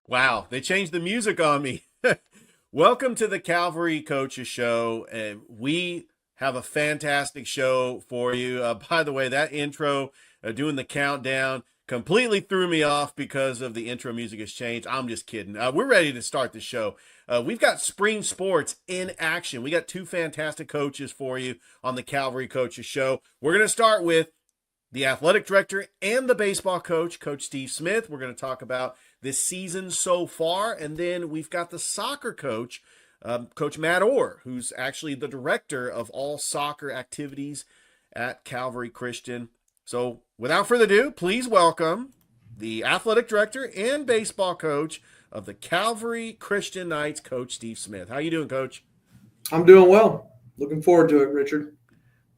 Wow, they changed the music on me. Welcome to the Calvary Coaches Show. And we have a fantastic show for you. By the way, that intro, doing the countdown, completely threw me off because of the intro music has changed. I'm just kidding. We're ready to start the show. We've got spring sports in action. We got two fantastic coaches for you on the Calvary Coaches Show. We're going to start with the athletic director and the baseball coach, Coach Steve Smith. We're going to talk about this season so far. And then we've got the soccer coach, Coach Matt Orr, who's actually the director of all soccer activities at Calvary Christian. So without further ado, please welcome the athletic director and baseball coach of the Calvary Christian Knights, Coach Steve Smith. How you doing, Coach? I'm doing well. Looking forward to it, Richard.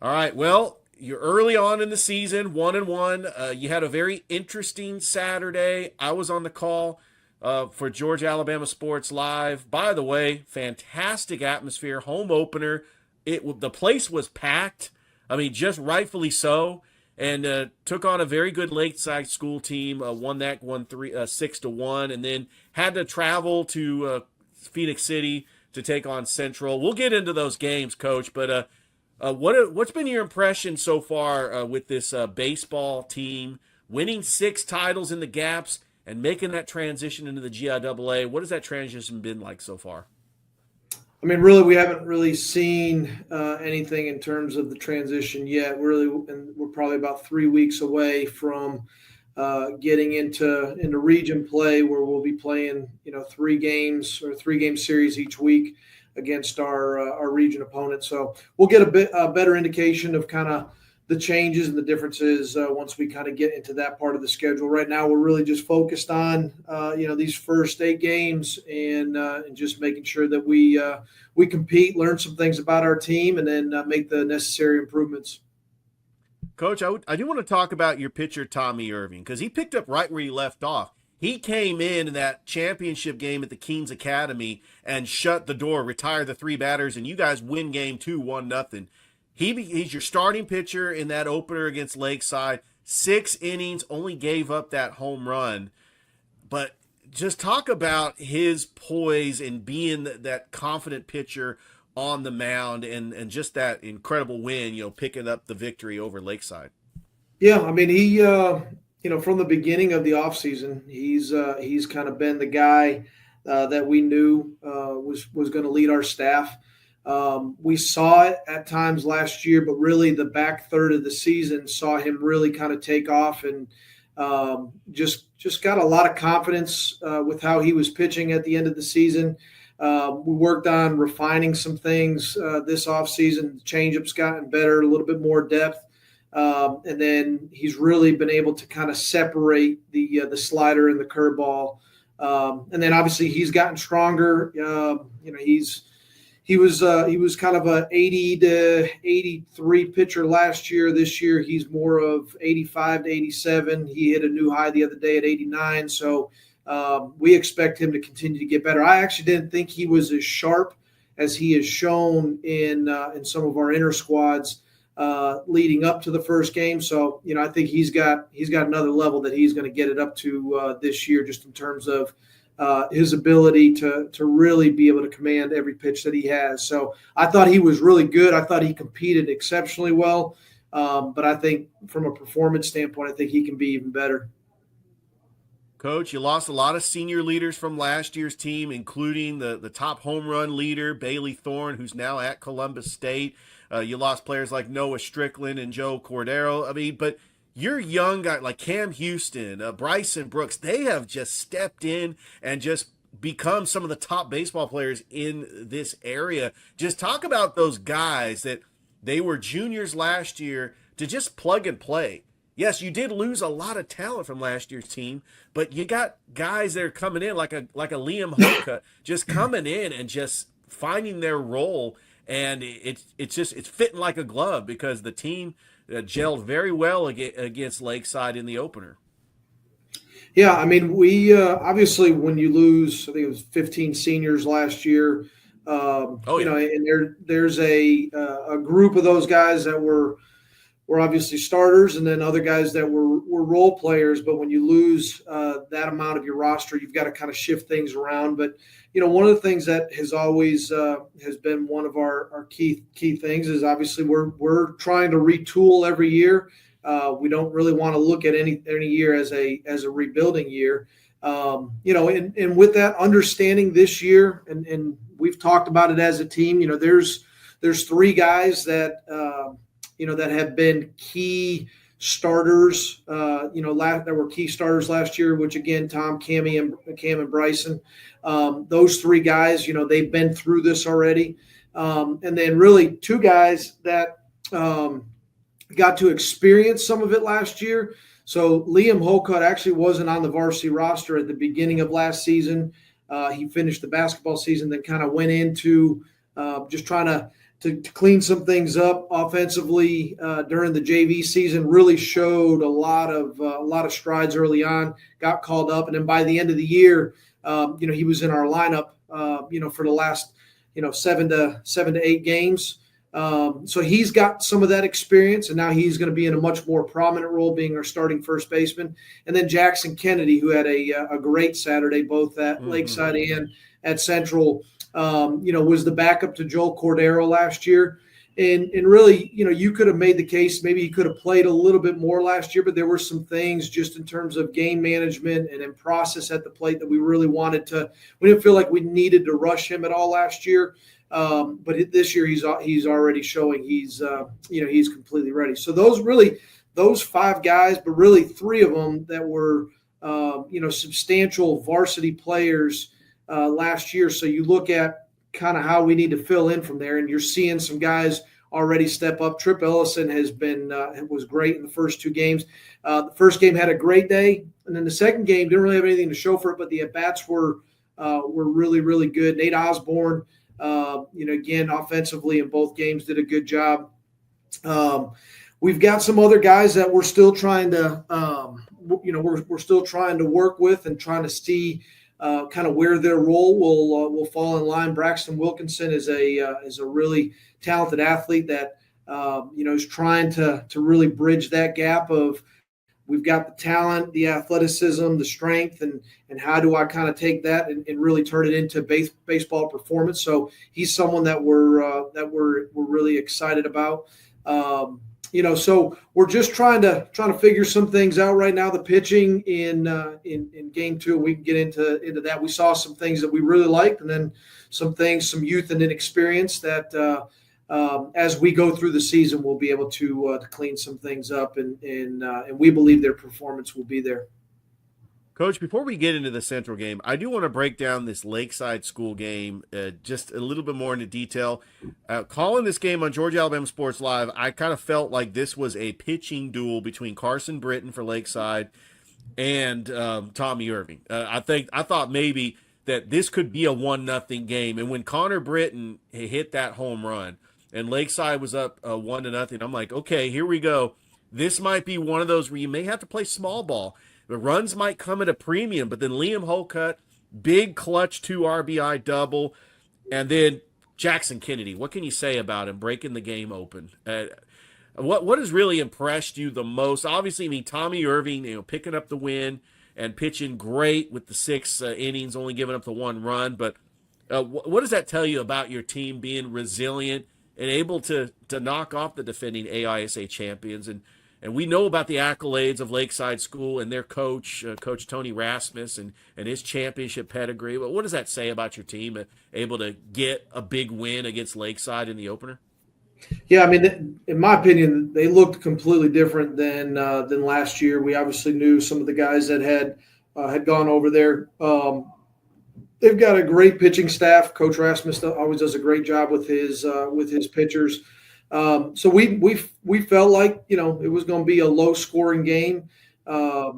All right. Well, you're early on in the season, 1-1. You had a very interesting Saturday. I was on the call for Georgia Alabama Sports Live. By the way, fantastic atmosphere, home opener. The place was packed. I mean, just rightfully so. And took on a very good Lakeside school team. Won that one 6-1, and then had to travel to Phoenix City to take on Central. We'll get into those games, Coach, but what's been your impression so far with this baseball team winning 6 titles in the gaps and making that transition into the GIAA? What has that transition been like so far? I mean, really, we haven't really seen anything in terms of the transition yet. We're probably about 3 weeks away from getting into region play, where we'll be playing, 3 game series each week against our region opponent. So we'll get a better indication of kind of the changes and the differences once we kind of get into that part of the schedule. Right now, we're really just focused on these first 8 games and just making sure that we compete, learn some things about our team, and then make the necessary improvements. Coach, I do want to talk about your pitcher, Tommy Irving, because he picked up right where he left off. He came in that championship game at the Keens Academy and shut the door, retired the 3 batters, and you guys win game 2, 1-0. He's your starting pitcher in that opener against Lakeside. 6 innings, only gave up that home run. But just talk about his poise and being that confident pitcher on the mound and just that incredible win, picking up the victory over Lakeside. Yeah, I mean, he from the beginning of the offseason, he's kind of been the guy that we knew was going to lead our staff. We saw it at times last year, but really the back third of the season saw him really kind of take off and just got a lot of confidence with how he was pitching at the end of the season. We worked on refining some things this offseason. The changeup's gotten better, a little bit more depth. And then he's really been able to kind of separate the slider and the curveball. And then obviously he's gotten stronger. He was kind of a 80 to 83 pitcher last year. This year he's more of 85 to 87. He hit a new high the other day at 89. So we expect him to continue to get better. I actually didn't think he was as sharp as he has shown in some of our inner squads leading up to the first game. So I think he's got another level that he's going to get it up to this year, just in terms of his ability to really be able to command every pitch that he has. So I thought he was really good. I thought he competed exceptionally well. But I think from a performance standpoint, I think he can be even better. Coach, you lost a lot of senior leaders from last year's team, including the top home run leader, Bailey Thorne, who's now at Columbus State. You lost players like Noah Strickland and Joe Cordero. I mean, but your young guy like Cam Houston, Bryson Brooks, they have just stepped in and just become some of the top baseball players in this area. Just talk about those guys that they were juniors last year to just plug and play. Yes, you did lose a lot of talent from last year's team, but you got guys that are coming in like a Liam Hoka, just coming in and just finding their role, and it's fitting like a glove because the team gelled very well against Lakeside in the opener. Yeah, I mean, we obviously when you lose, I think it was 15 seniors last year. Oh yeah, And there's a group of those guys that were were obviously starters, and then other guys that were role players. But when you lose that amount of your roster, you've got to kind of shift things around. But one of the things that has always has been one of our key things is obviously we're trying to retool every year. We don't really want to look at any year as a rebuilding year. And with that understanding this year, and we've talked about it as a team. There's three guys that that have been key starters. That were key starters last year. Which again, Tom, Cam, and Bryson. Those three guys, they've been through this already. And then really two guys that got to experience some of it last year. So Liam Holcutt actually wasn't on the varsity roster at the beginning of last season. He finished the basketball season, then kind of went into just trying to clean some things up offensively during the JV season. Really showed a lot of strides early on. Got called up, and then by the end of the year, he was in our lineup. For the last 7 to 8 games. So he's got some of that experience, and now he's going to be in a much more prominent role, being our starting first baseman. And then Jackson Kennedy, who had a great Saturday, both at Lakeside and at Central, was the backup to Joel Cordero last year. And really, you could have made the case maybe he could have played a little bit more last year, but there were some things just in terms of game management and in process at the plate that we really wanted to. We didn't feel like we needed to rush him at all last year. But this year he's already showing he's completely ready. So those 5 guys, but really 3 of them that were substantial varsity players last year. So you look at kind of how we need to fill in from there, and you're seeing some guys already step up. Trip Ellison was great in the first 2 games. The first game had a great day, and then the second game didn't really have anything to show for it, but the at-bats were really, really good. Nate Osborne, again, offensively in both games did a good job. We've got some other guys that we're still trying to, we're still trying to work with and trying to see kind of where their role will fall in line. Braxton Wilkinson is a really talented athlete that is trying to really bridge that gap of we've got the talent, the athleticism, the strength, and how do I kind of take that and really turn it into baseball performance. So he's someone that we're really excited about. So we're just trying to figure some things out right now. The pitching in game 2, we can get into that. We saw some things that we really liked, and then some youth and inexperience that as we go through the season, we'll be able to clean some things up, and we believe their performance will be there. Coach, before we get into the Central game, I do want to break down this Lakeside School game just a little bit more into detail. Calling this game on Georgia Alabama Sports Live, I kind of felt like this was a pitching duel between Carson Britton for Lakeside and Tommy Irving. I thought maybe that this could be a 1-0 game, and when Connor Britton hit that home run and Lakeside was up 1-0, I'm like, okay, here we go. This might be one of those where you may have to play small ball. The runs might come at a premium, but then Liam Holcutt, big clutch 2 RBI double, and then Jackson Kennedy. What can you say about him breaking the game open? What has really impressed you the most? Obviously, Tommy Irving, picking up the win and pitching great with the 6 innings, only giving up the 1 run. But what does that tell you about your team being resilient and able to knock off the defending AISA champions? And we know about the accolades of Lakeside School and their coach, Coach Tony Rasmus, and his championship pedigree. But what does that say about your team, able to get a big win against Lakeside in the opener? Yeah, in my opinion, they looked completely different than last year. We obviously knew some of the guys that had gone over there. They've got a great pitching staff. Coach Rasmus always does a great job with his pitchers. So we felt like it was going to be a low scoring game. I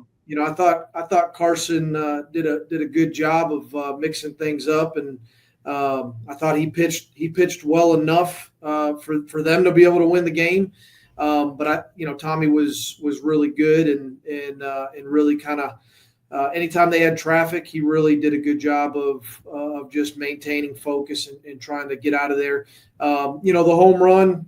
thought Carson did a good job of mixing things up, and I thought he pitched well enough for them to be able to win the game. But Tommy was really good and really kind of anytime they had traffic, he really did a good job of just maintaining focus and trying to get out of there. The home run,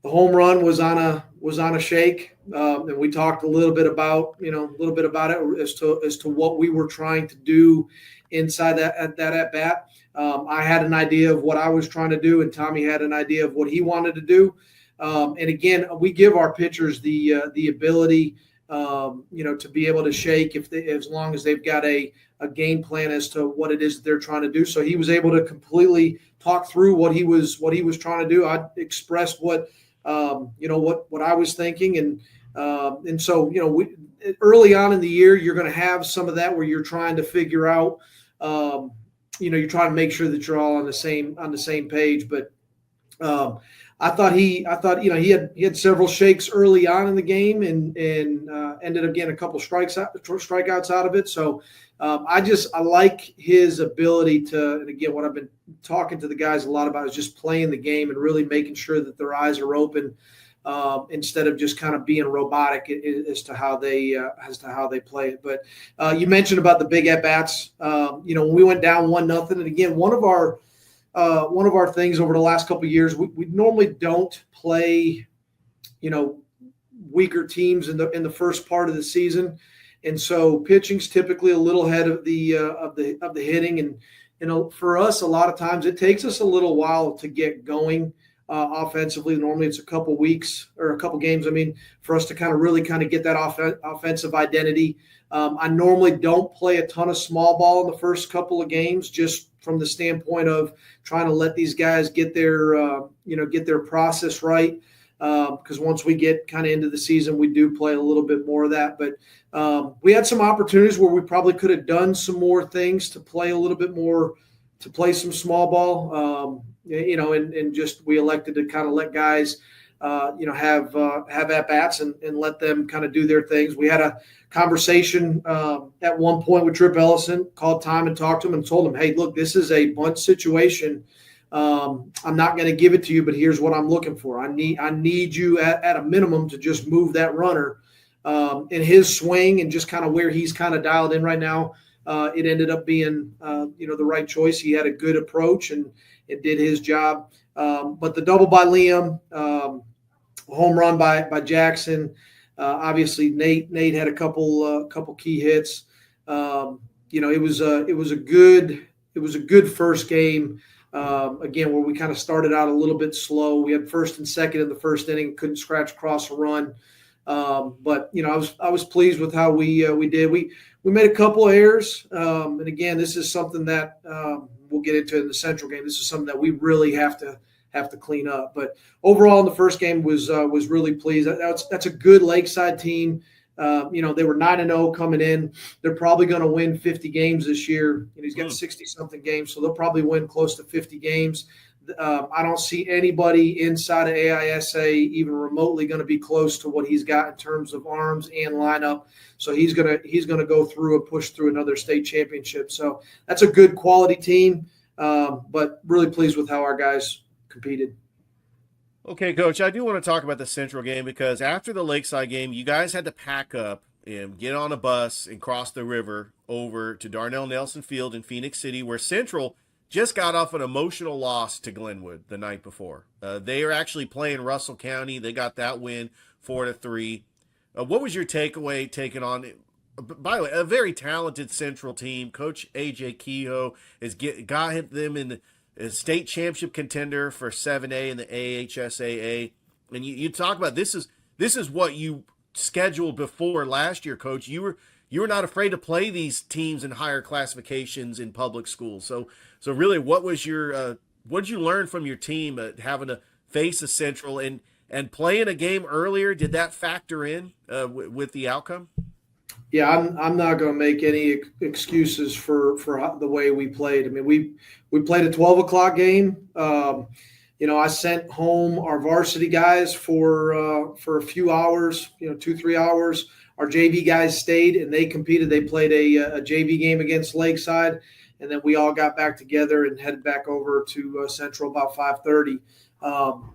The home run was on a shake, and we talked a little bit about it as to what we were trying to do inside that at bat. I had an idea of what I was trying to do, and Tommy had an idea of what he wanted to do. And again, we give our pitchers the ability, to be able to shake as long as they've got a game plan as to what it is that they're trying to do. So he was able to completely talk through what he was trying to do. I expressed what I was thinking, and so early on in the year, you're going to have some of that where you're trying to figure out, you're trying to make sure that you're all on the same page. But I thought he had several shakes early on in the game, and ended up getting a couple strikeouts out of it. So I like his ability to, and again, what I've been talking to the guys a lot about is just playing the game and really making sure that their eyes are open, instead of just kind of being robotic as to how they play it. But you mentioned about the big at bats. When we went down 1-0, and again, one of our things over the last couple of years, we normally don't play, weaker teams in the first part of the season, and so pitching's typically a little ahead of the hitting, and for us, a lot of times it takes us a little while to get going offensively. Normally, it's a couple weeks or a couple games. For us to really get that offensive identity. I normally don't play a ton of small ball in the first couple of games, just from the standpoint of trying to let these guys get their process right. Because once we get kind of into the season, we do play a little bit more of that. But we had some opportunities where we probably could have done some more things to play a little bit more, to play some small ball. And just we elected to kind of let guys, have at bats and let them kind of do their things. We had a conversation at one point with Trip Ellison, called time and talked to him and told him, hey, look, this is a bunt situation. I'm not going to give it to you, but here's what I'm looking for. I need you at a minimum to just move that runner. In his swing and just kind of where he's kind of dialed in right now, it ended up being, the right choice. He had a good approach and it did his job. But the double by Liam, home run by Jackson. Obviously, Nate had a couple key hits. It was a good first game. Again, where we kind of started out a little bit slow. We had first and second in the first inning, couldn't scratch across a run. But I was pleased with how we did. We made a couple of errors, and again, this is something that we'll get into in the Central game. This is something that we really have to clean up. But overall, in the first game was really pleased. That's a good Lakeside team. They were 9-0 coming in. They're probably going to win 50 games this year. He's got 60-something games, so they'll probably win close to 50 games. I don't see anybody inside of AISA even remotely going to be close to what he's got in terms of arms and lineup. So he's gonna go through and push through another state championship. So that's a good quality team, but really pleased with how our guys competed. Okay, Coach, I do want to talk about the Central game because after the Lakeside game, you guys had to pack up and get on a bus and cross the river over to Darnell Nelson Field in Phoenix City, where Central just got off an emotional loss to Glenwood the night before. They are actually playing Russell County. They got that win 4-3. What was your takeaway taking on, by the way, a very talented Central team? Coach A.J. Kehoe has got them in the state championship contender for 7A in the AHSAA. And you talk about this is what you scheduled before last year, Coach. You were not afraid to play these teams in higher classifications in public schools. So really, what did you learn from your team having to face a Central and playing a game earlier? Did that factor in with the outcome? Yeah, I'm not going to make any excuses for the way we played. We played a 12 o'clock game. I sent home our varsity guys for a few hours, 2-3 hours. Our JV guys stayed and they competed. They played a JV game against Lakeside, and then we all got back together and headed back over to Central about 5:30.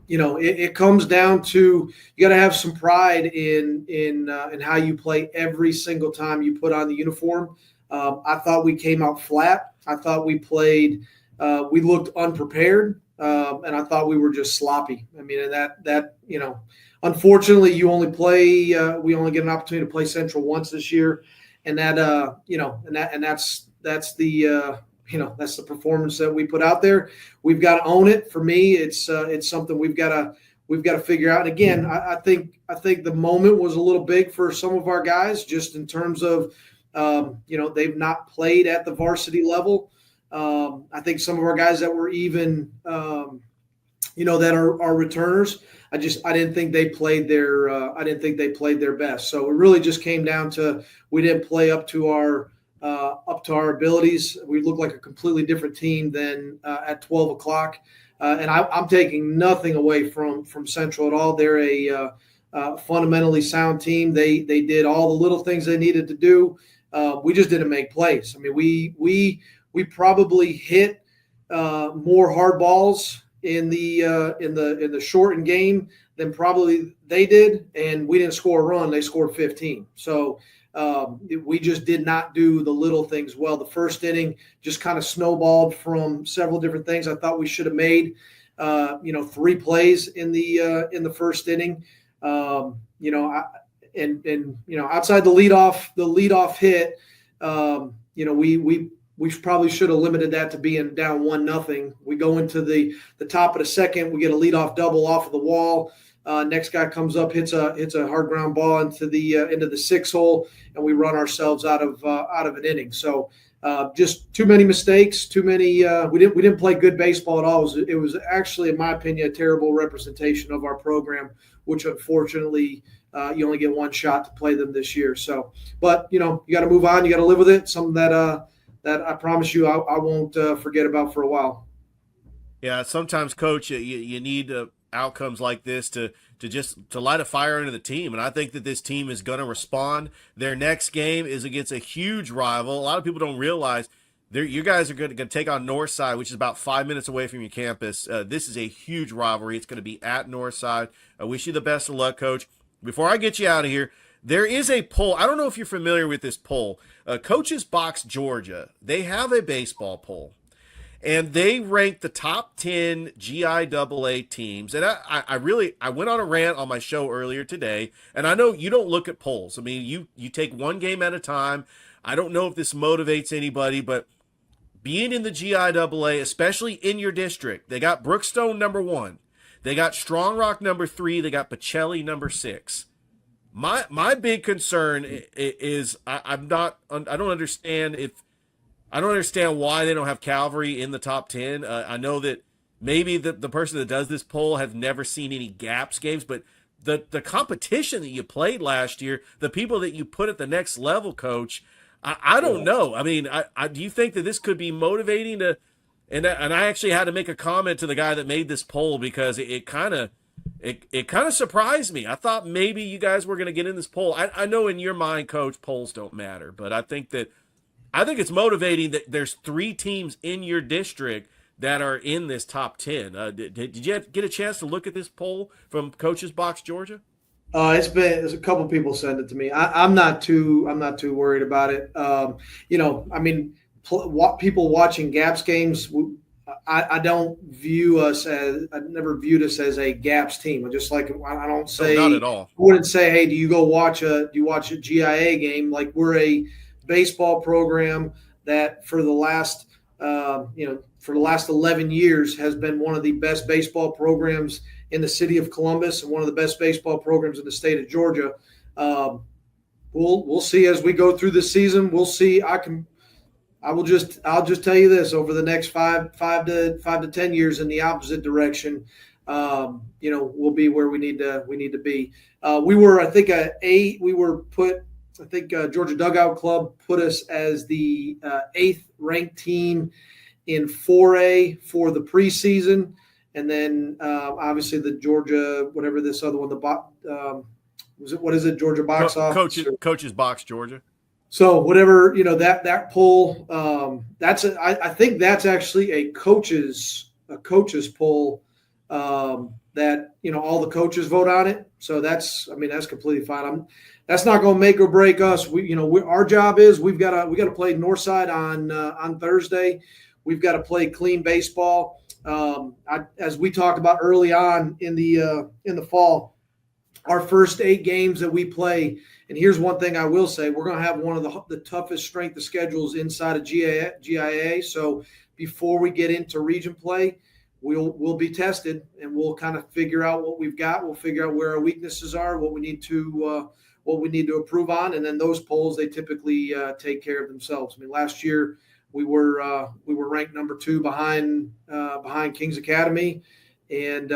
It comes down to you got to have some pride in how you play every single time you put on the uniform. I thought we came out flat. I thought we played. We looked unprepared. and I thought we were just sloppy. I mean, and that unfortunately, we only get an opportunity to play Central once this year, and that's the that's the performance that we put out there. We've got to own it. For me, it's something we've got to figure out. And again, I think the moment was a little big for some of our guys, just in terms of they've not played at the varsity level. I think some of our guys that were even that are returners, I didn't think they played their best. So it really just came down to we didn't play up to our abilities. We looked like a completely different team than at 12 o'clock. And I'm taking nothing away from Central at all. They're a fundamentally sound team. They did all the little things they needed to do. We just didn't make plays. I mean, we probably hit more hard balls in the shortened game than probably they did, and we didn't score a run. They scored 15. So we just did not do the little things well. The first inning just kind of snowballed from several different things. I thought we should have made 3 plays in the first inning. Outside the leadoff hit, we probably should have limited that to being down 1-0. We go into the top of the second, we get a leadoff double off of the wall. Next guy comes up, hits a hard ground ball into the 6 hole, and we run ourselves out of an inning. So just too many mistakes, too many. We didn't play good baseball at all. It was actually, in my opinion, a terrible representation of our program, which unfortunately you only get one shot to play them this year. So, but you got to move on. You got to live with it. Something that I promise you I won't forget about for a while. Yeah, sometimes, Coach, you need outcomes like this to light a fire under the team, and I think that this team is going to respond. Their next game is against a huge rival. A lot of people don't realize you guys are going to take on Northside, which is about 5 minutes away from your campus. This is a huge rivalry. It's going to be at Northside. I wish you the best of luck, Coach. Before I get you out of here, there is a poll. I don't know if you're familiar with this poll. Coaches Box Georgia, they have a baseball poll, and they rank the top 10 GIAA teams. And I went on a rant on my show earlier today, and I know you don't look at polls. I mean, you take one game at a time. I don't know if this motivates anybody, but being in the GIAA, especially in your district, they got Brookstone number 1. They got Strong Rock number 3. They got Pacelli number 6. My big concern is I don't understand why they don't have Calvary in the top 10. I know that maybe the person that does this poll has never seen any Gaps games, but the competition that you played last year, the people that you put at the next level, Coach, I don't know. I mean, do you think that this could be motivating to? And I actually had to make a comment to the guy that made this poll because it kind of surprised me. I thought maybe you guys were going to get in this poll. I know in your mind, Coach, polls don't matter, but I think it's motivating that there's 3 teams in your district that are in this top 10. Did you get a chance to look at this poll from Coaches Box Georgia? There's a couple people send it to me. I'm not too worried about it. I mean, people watching Gaps games, I don't view us as – I never viewed us as a Gaps team. I just like – I don't say – no, not at all. I wouldn't say, hey, do you watch a GIA game? Like, we're a baseball program that for the last 11 years has been one of the best baseball programs in the city of Columbus and one of the best baseball programs in the state of Georgia. We'll see as we go through this season. We'll see. I'll just tell you this: over the next 5 to 10 years in the opposite direction, we'll be where we need to be. We were, I think, Georgia Dugout Club put us as the 8th ranked team in 4A for the preseason, and then obviously the Georgia, whatever this other one, Georgia Box Office? Coaches Box Georgia. So whatever, that poll, I think that's actually a coaches poll that, all the coaches vote on it. So that's completely fine. That's not going to make or break us. Our job is we got to play Northside on Thursday. We've got to play clean baseball. As we talked about early on in the fall, our first 8 games that we play, and here's one thing I will say, we're going to have one of the toughest strength of schedules inside of GIA. So before we get into region play, we'll be tested, and we'll kind of figure out what we've got. We'll figure out where our weaknesses are, what we need to improve on, and then those polls, they typically take care of themselves. I mean, last year we were ranked number 2 behind Kings Academy, and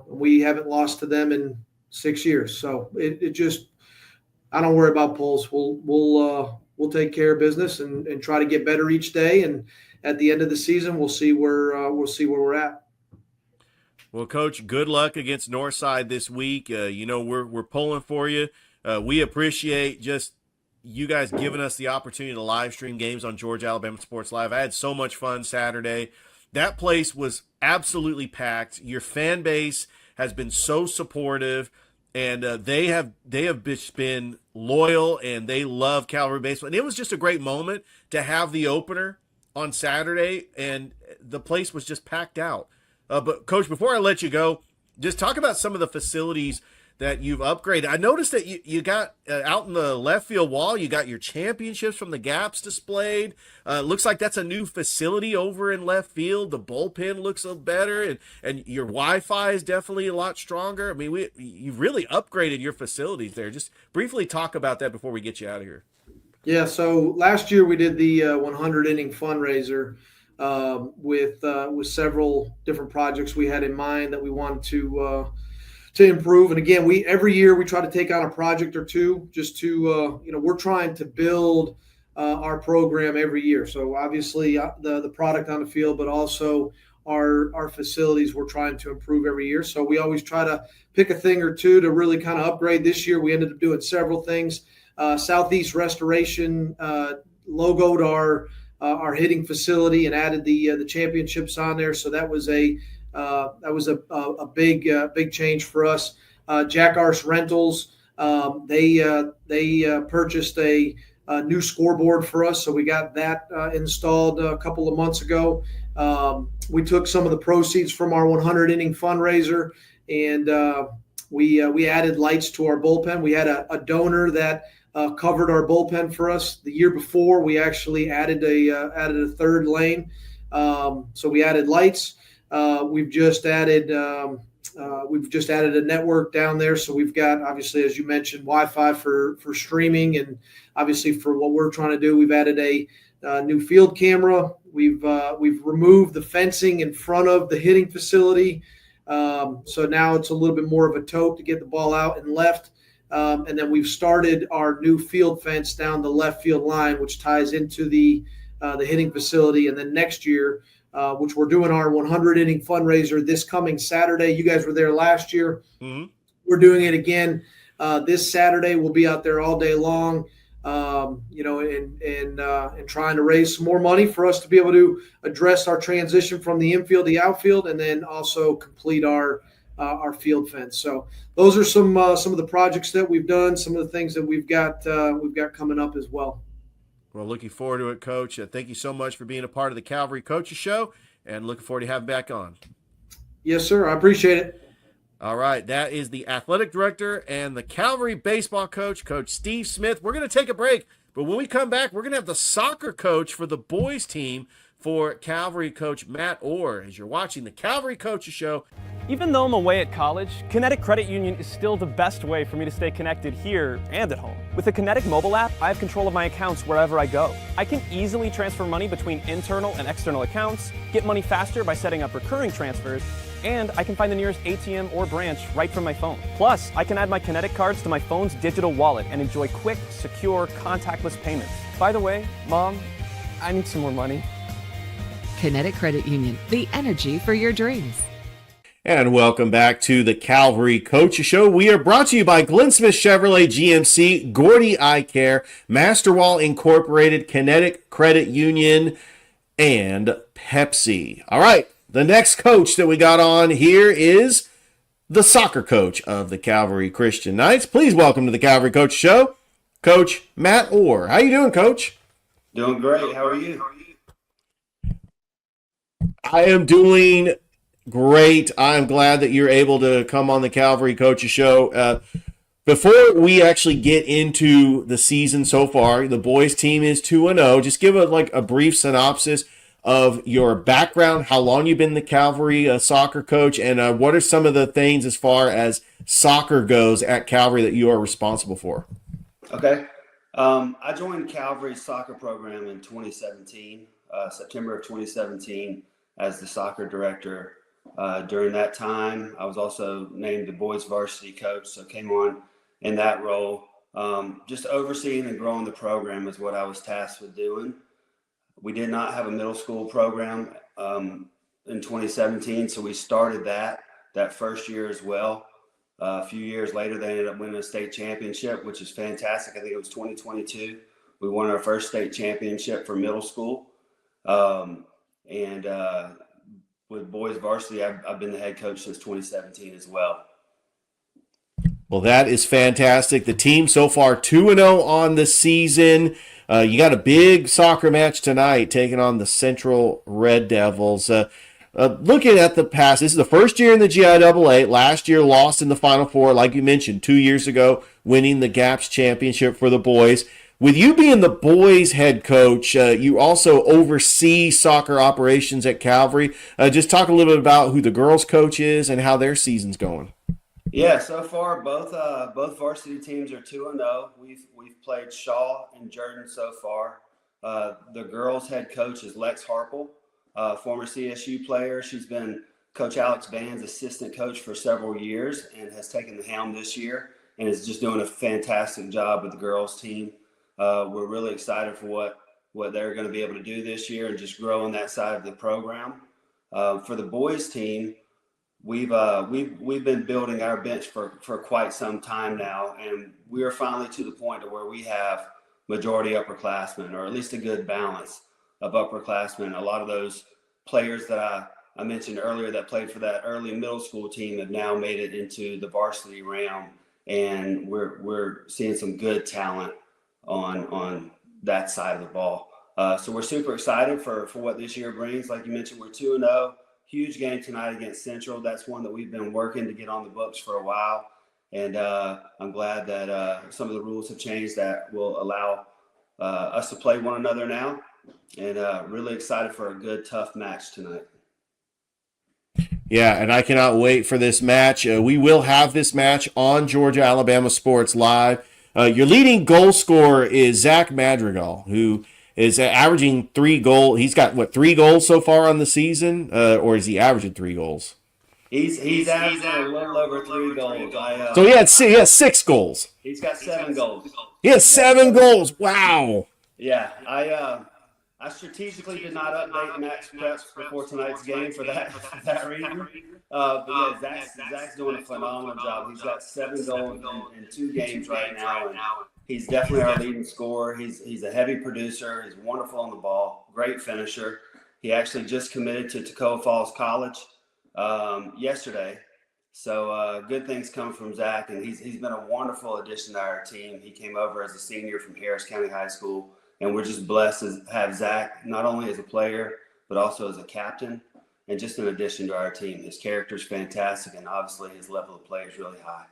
we haven't lost to them in 6 years. So it just, I don't worry about polls. We'll take care of business and try to get better each day. And at the end of the season, we'll see where we're at. Well, Coach, good luck against Northside this week. We're pulling for you. We appreciate just you guys giving us the opportunity to live stream games on Georgia Alabama Sports Live. I had so much fun Saturday. That place was absolutely packed. Your fan base has been so supportive, and they have been loyal, and they love Calvary baseball. And it was just a great moment to have the opener on Saturday, and the place was just packed out. But Coach, before I let you go, just talk about some of the facilities that you've upgraded. I noticed that you got out in the left field wall, you got your championships from the Gaps displayed. Looks like that's a new facility over in left field. The bullpen looks a little better, and your Wi-Fi is definitely a lot stronger. I mean, you've really upgraded your facilities there. Just briefly talk about that before we get you out of here. Yeah, so last year we did the 100-inning fundraiser with several different projects we had in mind that we wanted to improve. And again, every year we try to take on a project or two just to we're trying to build our program every year. So obviously the product on the field, but also our facilities we're trying to improve every year. So we always try to pick a thing or two to really kind of upgrade. This year we ended up doing several things. Southeast Restoration logoed our hitting facility and added the championships on there. So that was a big change for us. Jack Arce Rentals, they purchased a new scoreboard for us, so we got that installed a couple of months ago. We took some of the proceeds from our 100-inning fundraiser, and we added lights to our bullpen. We had a donor that covered our bullpen for us. The year before, we actually added a third lane, so we added lights. We've just added a network down there, so we've got, obviously, as you mentioned, Wi-Fi for streaming, and obviously for what we're trying to do, we've added a new field camera. We've removed the fencing in front of the hitting facility, so now it's a little bit more of a tote to get the ball out and left. And then we've started our new field fence down the left field line, which ties into the hitting facility. And then next year, which we're doing our 100-inning fundraiser this coming Saturday. You guys were there last year. Mm-hmm. We're doing it again this Saturday. We'll be out there all day long, and trying to raise some more money for us to be able to address our transition from the infield to the outfield, and then also complete our field fence. So those are some of the projects that we've done, some of the things that we've got coming up as well. Well, looking forward to it, Coach. Thank you so much for being a part of the Calvary Coaches Show, and looking forward to having back on. Yes, sir. I appreciate it. All right. That is the athletic director and the Calvary baseball coach, Coach Steve Smith. We're going to take a break, but when we come back, we're going to have the soccer coach for the boys team for Calvary, Coach Matt Orr, as you're watching the Calvary Coaches Show. Even though I'm away at college, Kinetic Credit Union is still the best way for me to stay connected here and at home. With the Kinetic mobile app, I have control of my accounts wherever I go. I can easily transfer money between internal and external accounts, get money faster by setting up recurring transfers, and I can find the nearest ATM or branch right from my phone. Plus, I can add my Kinetic cards to my phone's digital wallet and enjoy quick, secure, contactless payments. By the way, Mom, I need some more money. Kinetic Credit Union, the energy for your dreams. And welcome back to the Calvary Coaches Show. We are brought to you by Glenn Smith Chevrolet GMC, Gordy Eye Care, Masterwall Incorporated, Kinetic Credit Union, and Pepsi. All right, the next coach that we got on here is the soccer coach of the Calvary Christian Knights. Please welcome to the Calvary Coach Show, Coach Matt Orr. How you doing, Coach? Doing great. How are you? I am doing great. I'm glad that you're able to come on the Calvary Coaches Show. Before we actually get into the season so far, the boys team is 2-0. Just give a brief synopsis of your background, how long you've been the Calvary soccer coach, and what are some of the things as far as soccer goes at Calvary that you are responsible for. Okay. I joined Calvary's soccer program in 2017, September of 2017, as the soccer director. During that time, I was also named the boys varsity coach, so came on in that role. Just overseeing and growing the program is what I was tasked with doing. We did not have a middle school program in 2017, so we started that first year as well. A few years later, they ended up winning a state championship, which is fantastic. I think it was 2022. We won our first state championship for middle school. With boys varsity, I've been the head coach since 2017 as well. Well, that is fantastic. The team so far 2-0 on the season. You got a big soccer match tonight taking on the Central Red Devils. Looking at the past, this is the first year in the GIAA. Last year, lost in the Final Four, like you mentioned, 2 years ago, winning the GAPS championship for the boys. With you being the boys head coach, you also oversee soccer operations at Calvary. Just talk a little bit about who the girls coach is and how their season's going. Yeah, so far both varsity teams are 2-0. We've played Shaw and Jordan so far. The girls head coach is Lex Harple, former CSU player. She's been Coach Alex Band's assistant coach for several years and has taken the helm this year and is just doing a fantastic job with the girls team. We're really excited for what they're going to be able to do this year and just grow on that side of the program. For the boys team, we've been building our bench for quite some time now, and we are finally to the point to where we have majority upperclassmen, or at least a good balance of upperclassmen. A lot of those players that I mentioned earlier that played for that early middle school team have now made it into the varsity realm, and we're seeing some good talent on that side of the ball. So we're super excited for what this year brings. Like you mentioned, we're 2-0. Huge game tonight against Central. That's one that we've been working to get on the books for a while. And I'm glad that some of the rules have changed that will allow us to play one another now. And really excited for a good, tough match tonight. Yeah, and I cannot wait for this match. We will have this match on Georgia Alabama Sports Live. Your leading goal scorer is Zach Madrigal, who is averaging 3 goals. He's got, 3 goals so far on the season? Or is he averaging 3 goals? He's averaging a little over 3 goals. So he has 6 goals. He's got 7 goals. He has 7 goals. Wow. Yeah, I strategically did not update Max Preps before tonight's game for that reason. But yeah, Zach's doing a phenomenal job. He's got 7 goals in 2 games right now, and he's definitely our leading scorer. He's a heavy producer. He's wonderful on the ball, great finisher. He actually just committed to Toccoa Falls College yesterday. So good things come from Zach, and he's been a wonderful addition to our team. He came over as a senior from Harris County High School, and we're just blessed to have Zach not only as a player, but also as a captain, and just an addition to our team. His character is fantastic, and obviously his level of play is really high.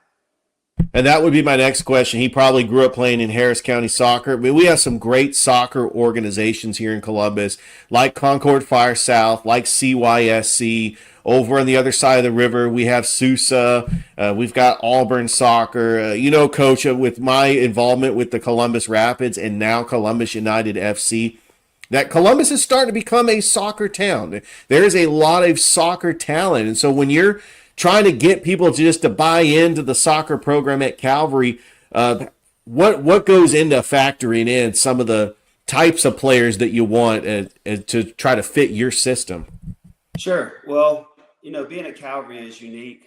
And that would be my next question. He probably grew up playing in Harris County soccer. I mean, we have some great soccer organizations here in Columbus, like Concord Fire South, like CYSC. Over on the other side of the river, we have Sousa. We've got Auburn Soccer. Coach, with my involvement with the Columbus Rapids and now Columbus United FC, that Columbus is starting to become a soccer town. There is a lot of soccer talent. And so when you're trying to get people just to buy into the soccer program at Calvary, what goes into factoring in some of the types of players that you want to try to fit your system? Sure. Well, being at Calvary is unique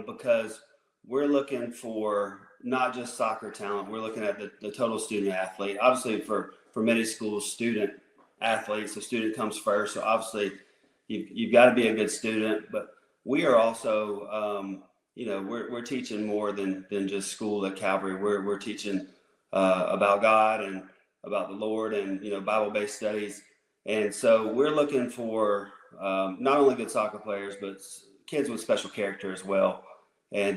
because we're looking for not just soccer talent. We're looking at the total student athlete. Obviously, for many schools, student athletes, the student comes first. So obviously, you've got to be a good student. But we are also, we're teaching more than just school at Calvary. We're teaching about God and about the Lord and Bible-based studies. And so we're looking for not only good soccer players, but kids with special character as well. And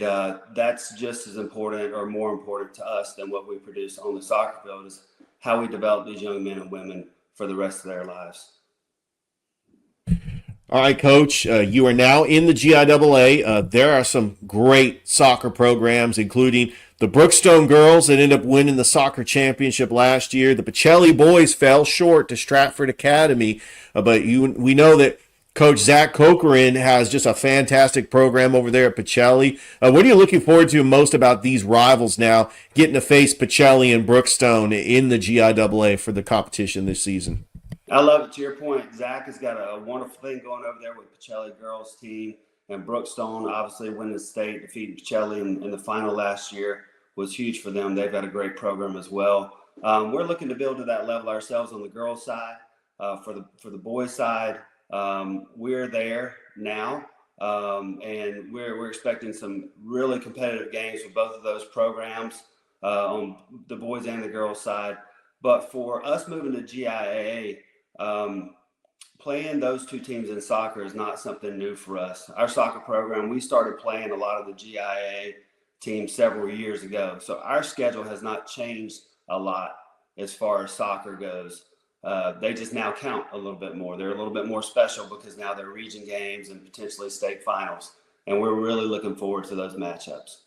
that's just as important or more important to us than what we produce on the soccer field is how we develop these young men and women for the rest of their lives. All right, Coach, you are now in the GIAA. There are some great soccer programs, including the Brookstone girls that ended up winning the soccer championship last year. The Pacelli boys fell short to Stratford Academy, but we know that Coach Zach Cochran has just a fantastic program over there at Pacelli. What are you looking forward to most about these rivals now, getting to face Pacelli and Brookstone in the GIAA for the competition this season? I love it. To your point, Zach has got a wonderful thing going over there with Pacelli girls team, and Brookstone obviously winning state, defeating Pacelli in the final last year was huge for them. They've got a great program as well. We're looking to build to that level ourselves on the girls' side. For the boys' side, we're there now, and we're expecting some really competitive games with both of those programs on the boys and the girls' side. But for us moving to GIAA, playing those two teams in soccer is not something new for us. Our soccer program, we started playing a lot of the GIAA teams several years ago. So our schedule has not changed a lot as far as soccer goes. They just now count a little bit more. They're a little bit more special because now they're region games and potentially state finals. And we're really looking forward to those matchups.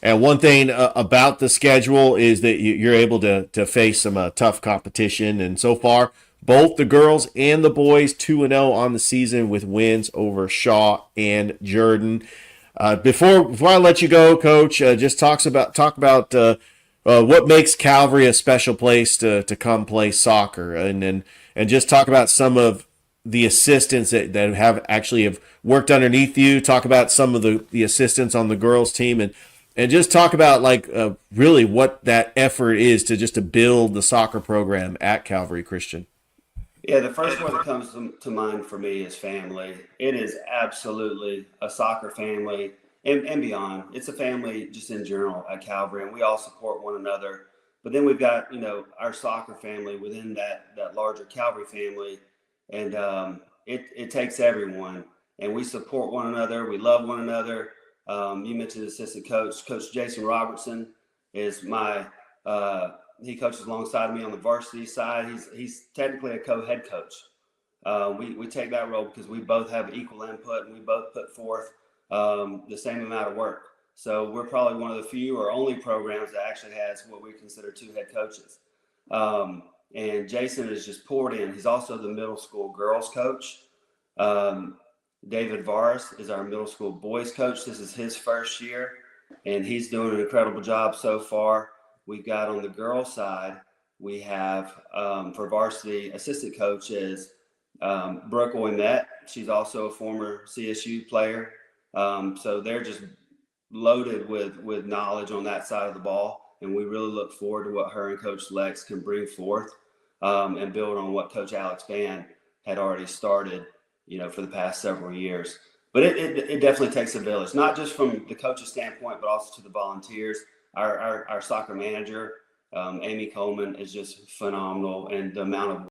And one thing about the schedule is that you're able to face some tough competition. And so far, both the girls and the boys 2-0 on the season with wins over Shaw and Jordan. Before I let you go, Coach, just talk about what makes Calvary a special place to come play soccer, and just talk about some of the assistants that have worked underneath you. Talk about some of the assistants on the girls team, and just talk about really what that effort is to build the soccer program at Calvary Christian. Yeah, the first word that comes to mind for me is family. It is absolutely a soccer family and beyond. It's a family just in general at Calvary, and we all support one another. But then we've got, our soccer family within that larger Calvary family, and it takes everyone. And we support one another. We love one another. You mentioned assistant coach. Coach Jason Robertson is he coaches alongside me on the varsity side. He's technically a co-head coach. We take that role because we both have equal input and we both put forth the same amount of work. So we're probably one of the few or only programs that actually has what we consider two head coaches. And Jason is just poured in. He's also the middle school girls coach. David Varis is our middle school boys coach. This is his first year, and he's doing an incredible job so far. We've got on the girls side, we have for varsity assistant coach is Brooke Oymet. She's also a former CSU player. So they're just loaded with knowledge on that side of the ball. And we really look forward to what her and Coach Lex can bring forth and build on what Coach Alex Van had already started, for the past several years. But it definitely takes a village, not just from the coach's standpoint, but also to the volunteers. Our soccer manager, Amy Coleman, is just phenomenal, and the amount of